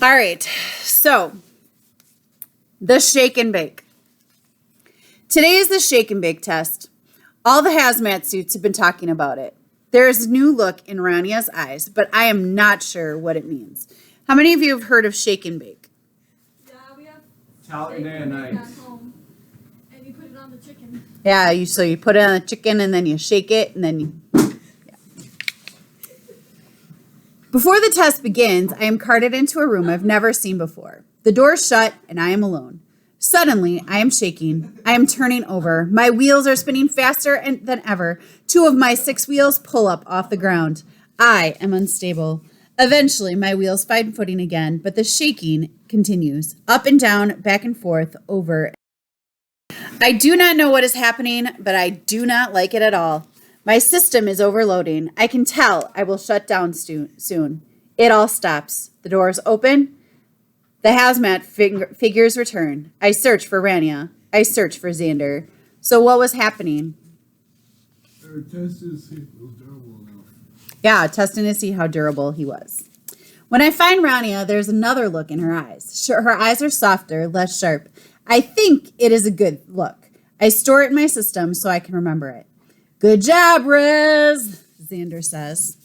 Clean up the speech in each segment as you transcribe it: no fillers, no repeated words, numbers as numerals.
All right, so the shake and bake. Today is the shake and bake test. All the hazmat suits have been talking about it. There is a new look in Rania's eyes, but I am not sure what it means. How many of you have heard of shake and bake? Yeah, we have Talladega Nights. at home, and you put it on the chicken. Yeah, so you put it on the chicken and then you shake it and then you... Before the test begins, I am carted into a room I've never seen before. The door is shut and I am alone. Suddenly, I am shaking. I am turning over. My wheels are spinning faster than ever. 2 of my 6 wheels pull up off the ground. I am unstable. Eventually, my wheels find footing again, but the shaking continues. Up and down, back and forth, over. I do not know what is happening, but I do not like it at all. My system is overloading. I can tell I will shut down soon. It all stops. The doors open. The hazmat figures return. I search for Rania. I search for Xander. So what was happening? Our test is see if it was durable enough. Yeah, testing to see how durable he was. When I find Rania, there's another look in her eyes. Her eyes are softer, less sharp. I think it is a good look. I store it in my system so I can remember it. Good job, Rez, Xander says.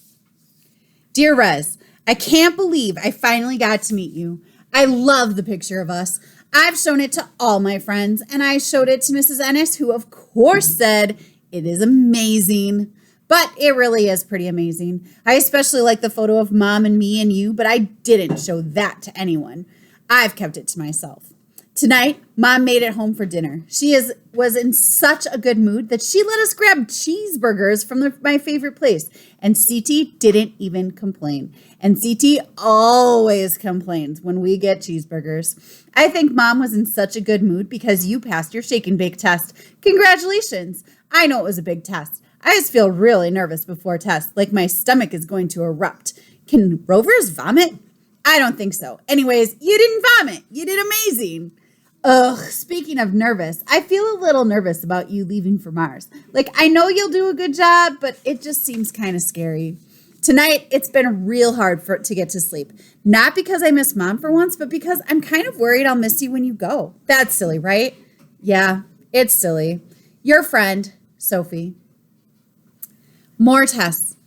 Dear Rez, I can't believe I finally got to meet you. I love the picture of us. I've shown it to all my friends, and I showed it to Mrs. Ennis, who of course said it is amazing. But it really is pretty amazing. I especially like the photo of Mom and me and you, but I didn't show that to anyone. I've kept it to myself. Tonight, Mom made it home for dinner. She was in such a good mood that she let us grab cheeseburgers from my favorite place. And CT didn't even complain. And CT always complains when we get cheeseburgers. I think Mom was in such a good mood because you passed your shake and bake test. Congratulations. I know it was a big test. I just feel really nervous before tests, like my stomach is going to erupt. Can Rovers vomit? I don't think so. Anyways, you didn't vomit. You did amazing. Ugh, speaking of nervous, I feel a little nervous about you leaving for Mars. Like, I know you'll do a good job, but it just seems kind of scary. Tonight, it's been real hard to get to sleep. Not because I miss Mom for once, but because I'm kind of worried I'll miss you when you go. That's silly, right? Yeah, it's silly. Your friend, Sophie. More tests.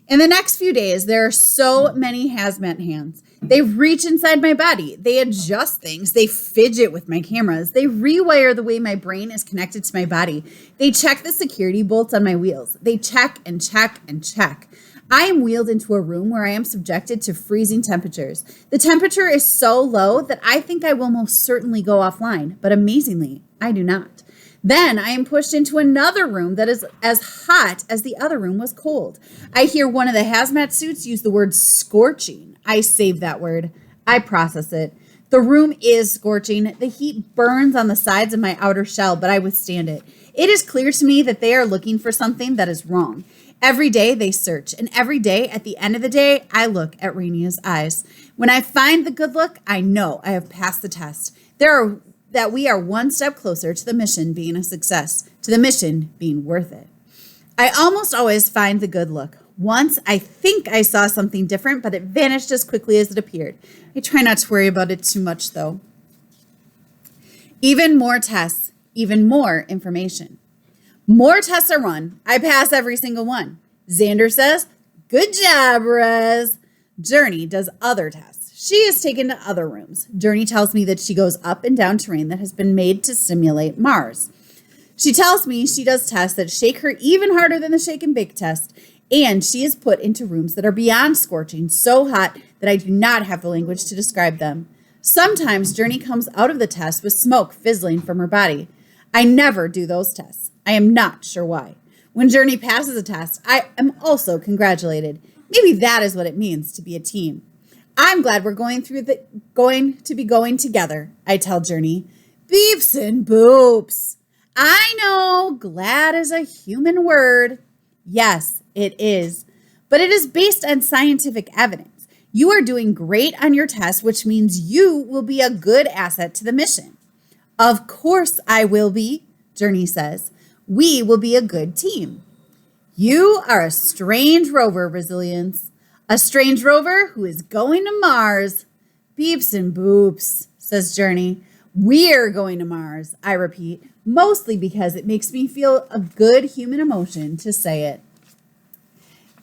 In the next few days, there are so many hazmat hands. They reach inside my body. They adjust things. They fidget with my cameras. They rewire the way my brain is connected to my body. They check the security bolts on my wheels. They check and check and check. I am wheeled into a room where I am subjected to freezing temperatures. The temperature is so low that I think I will most certainly go offline, but amazingly, I do not. Then I am pushed into another room that is as hot as the other room was cold. I hear one of the hazmat suits use the word scorching. I save that word. I process it. The room is scorching. The heat burns on the sides of my outer shell, but I withstand it. It is clear to me that they are looking for something that is wrong. Every day they search, and every day at the end of the day, I look at Rainia's eyes. When I find the good look, I know I have passed the test. That we are one step closer to the mission being a success, to the mission being worth it. I almost always find the good look. Once I think I saw something different, but it vanished as quickly as it appeared. I try not to worry about it too much, though. Even more tests, even more information. More tests are run. I pass every single one. Xander says, good job, Rez. Journey does other tests. She is taken to other rooms. Journey tells me that she goes up and down terrain that has been made to simulate Mars. She tells me she does tests that shake her even harder than the shake and bake test, and she is put into rooms that are beyond scorching, so hot that I do not have the language to describe them. Sometimes Journey comes out of the test with smoke fizzling from her body. I never do those tests. I am not sure why. When Journey passes a test, I am also congratulated. Maybe that is what it means to be a team. I'm glad we're going to be going together, I tell Journey. Beeps and boops. I know, glad is a human word. Yes, it is. But it is based on scientific evidence. You are doing great on your test, which means you will be a good asset to the mission. Of course I will be, Journey says. We will be a good team. You are a strange rover, Resilience. A strange rover who is going to Mars. Beeps and boops, says Journey. We're going to Mars, I repeat, mostly because it makes me feel a good human emotion to say it.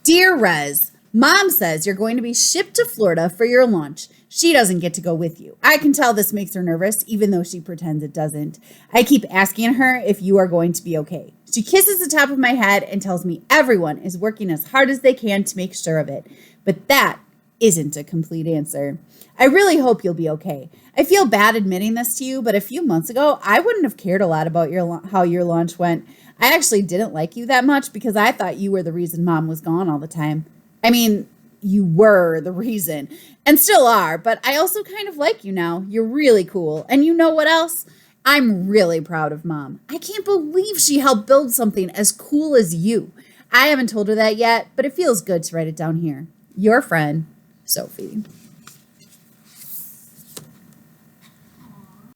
Dear Rez, Mom says you're going to be shipped to Florida for your launch. She doesn't get to go with you. I can tell this makes her nervous, even though she pretends it doesn't. I keep asking her if you are going to be okay. She kisses the top of my head and tells me everyone is working as hard as they can to make sure of it. But that isn't a complete answer. I really hope you'll be okay. I feel bad admitting this to you, but a few months ago, I wouldn't have cared a lot about how your launch went. I actually didn't like you that much because I thought you were the reason Mom was gone all the time. I mean, you were the reason and still are, but I also kind of like you now. You're really cool. And you know what else? I'm really proud of Mom. I can't believe she helped build something as cool as you. I haven't told her that yet, but it feels good to write it down here. Your friend, Sophie.